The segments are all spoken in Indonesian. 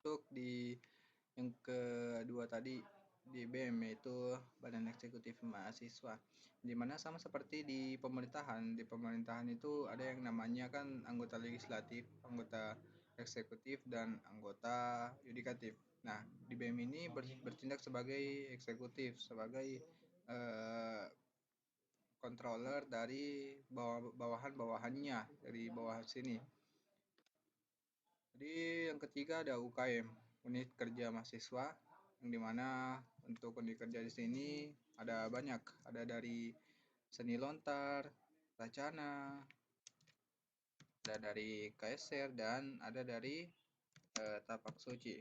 Untuk di yang kedua tadi di BEM, yaitu Badan Eksekutif Mahasiswa, di mana sama seperti di pemerintahan. Di pemerintahan itu ada yang namanya kan anggota legislatif, anggota eksekutif, dan anggota yudikatif. Nah, di BEM ini bertindak sebagai eksekutif, sebagai eh, controller dari bawahan-bawahannya, dari bawah sini. Jadi yang ketiga ada UKM, unit kerja mahasiswa, yang dimana untuk unit kerja di sini ada banyak, ada dari seni lontar, racana, ada dari KSR, dan ada dari tapak suci.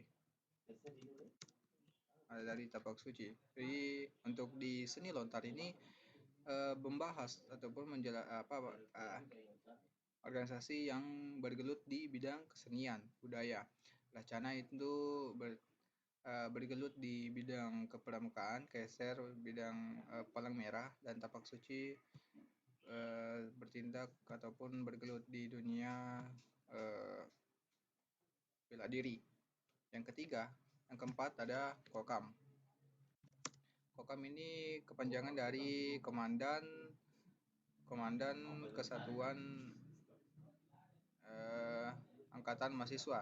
Ada dari tapak suci. Jadi untuk di seni lontar ini membahas ataupun organisasi yang bergelut di bidang kesenian budaya. Racana itu bergelut di bidang kepramukaan, KSR bidang palang merah, dan tapak suci bertindak ataupun bergelut di dunia uh, bela diri. Yang ketiga, yang keempat ada Kokam. Kokam ini kepanjangan dari Komandan Kesatuan Angkatan Mahasiswa.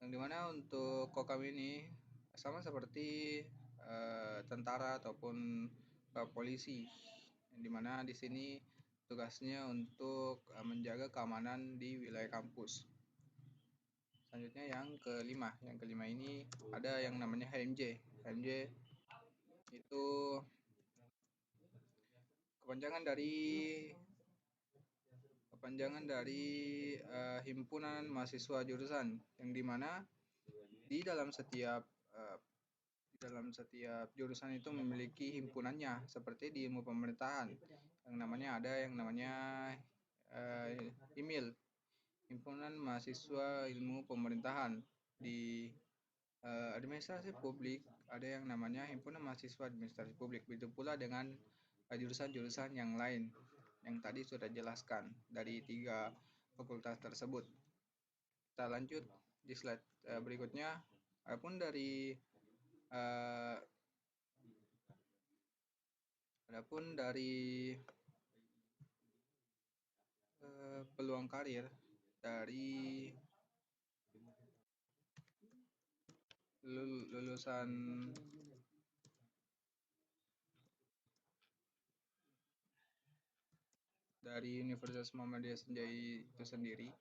Yang dimana untuk Kokam ini sama seperti tentara ataupun polisi, yang dimana di sini tugasnya untuk menjaga keamanan di wilayah kampus. Selanjutnya yang kelima ini ada yang namanya HMJ. HMJ itu kepanjangan dari himpunan mahasiswa jurusan, yang dimana di dalam setiap jurusan itu memiliki himpunannya, seperti di ilmu pemerintahan yang namanya HIMIL, himpunan mahasiswa ilmu pemerintahan. Di administrasi publik ada yang namanya himpunan mahasiswa administrasi publik. Begitu pula dengan jurusan-jurusan yang lain yang tadi sudah jelaskan dari 3 fakultas tersebut. Kita lanjut di slide berikutnya. Adapun dari uh, peluang karir dari lulusan dari Universitas Muhammadiyah Senjai itu sendiri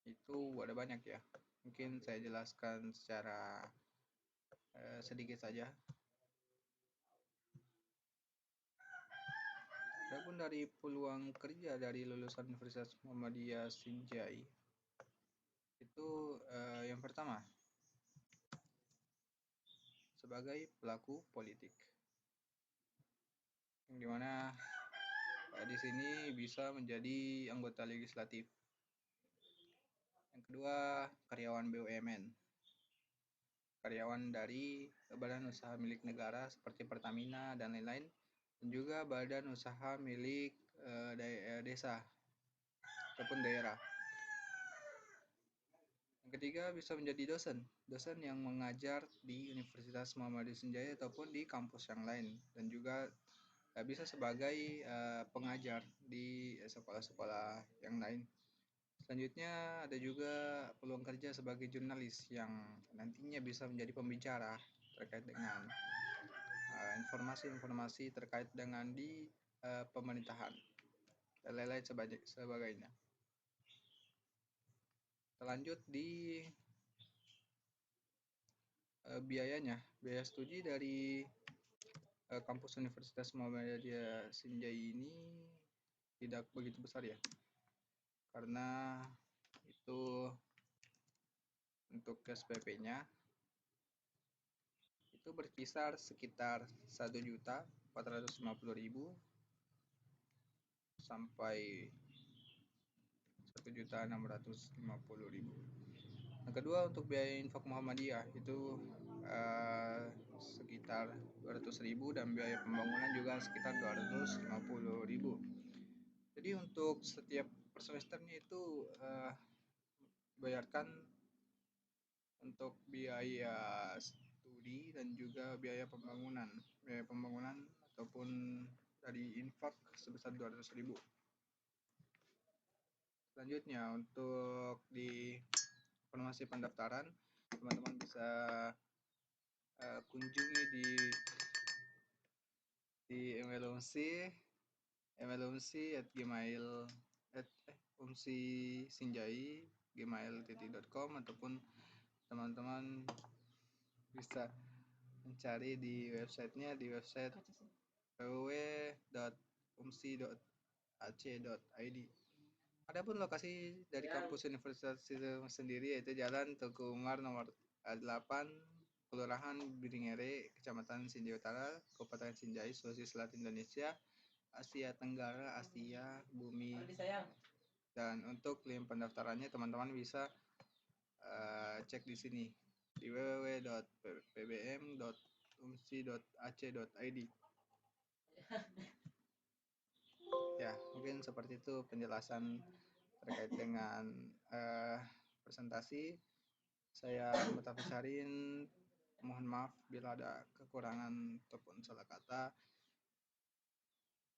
itu ada banyak ya. Mungkin saya jelaskan secara sedikit saja. Adapun dari peluang kerja dari lulusan Universitas Muhammadiyah Sinjai itu yang pertama sebagai pelaku politik, yang dimana di sini bisa menjadi anggota legislatif. Yang kedua, karyawan BUMN, karyawan dari badan usaha milik negara seperti Pertamina dan lain-lain, dan juga badan usaha milik desa ataupun daerah. Yang ketiga, bisa menjadi dosen yang mengajar di Universitas Muhammadiyah Senjaya ataupun di kampus yang lain, dan juga bisa sebagai pengajar di sekolah-sekolah yang lain. Selanjutnya ada juga peluang kerja sebagai jurnalis yang nantinya bisa menjadi pembicara terkait dengan informasi-informasi terkait dengan di pemerintahan dan lain-lain sebagainya. Kita lanjut di biaya studi dari kampus Universitas Muhammadiyah Sinjai ini tidak begitu besar ya, karena itu untuk SPP-nya itu berkisar sekitar 1.450.000 sampai 1.650.000. Yang kedua, untuk biaya infak Muhammadiyah itu sekitar 200.000, dan biaya pembangunan juga sekitar 250.000. Jadi untuk setiap per semesternya itu dibayarkan untuk biaya studi dan juga biaya pembangunan. Biaya pembangunan ataupun dari infak sebesar 200.000. Selanjutnya untuk di informasi pendaftaran, teman-teman bisa kunjungi di email umsi@gmail umsisinjai@gmail.com ataupun teman-teman bisa mencari di websitenya di website www.umsi.ac.id. Adapun lokasi dari kampus universitas itu sendiri yaitu Jalan Teguh Umar nomor 8, Kelurahan Biringere, Kecamatan Sinjai Utara, Kabupaten Sinjai, Sulawesi Selatan, Indonesia, Asia Tenggara, Asia, Bumi. Dan untuk link pendaftarannya teman-teman bisa cek di sini di www.pbm.umsi.ac.id. Ya, mungkin seperti itu penjelasan terkait dengan presentasi. Saya Mutafiz Harin, mohon maaf bila ada kekurangan ataupun salah kata.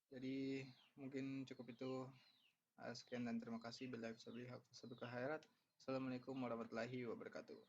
Jadi mungkin cukup itu. Sekian dan terima kasih. Bila sabik khairat. Assalamualaikum warahmatullahi wabarakatuh.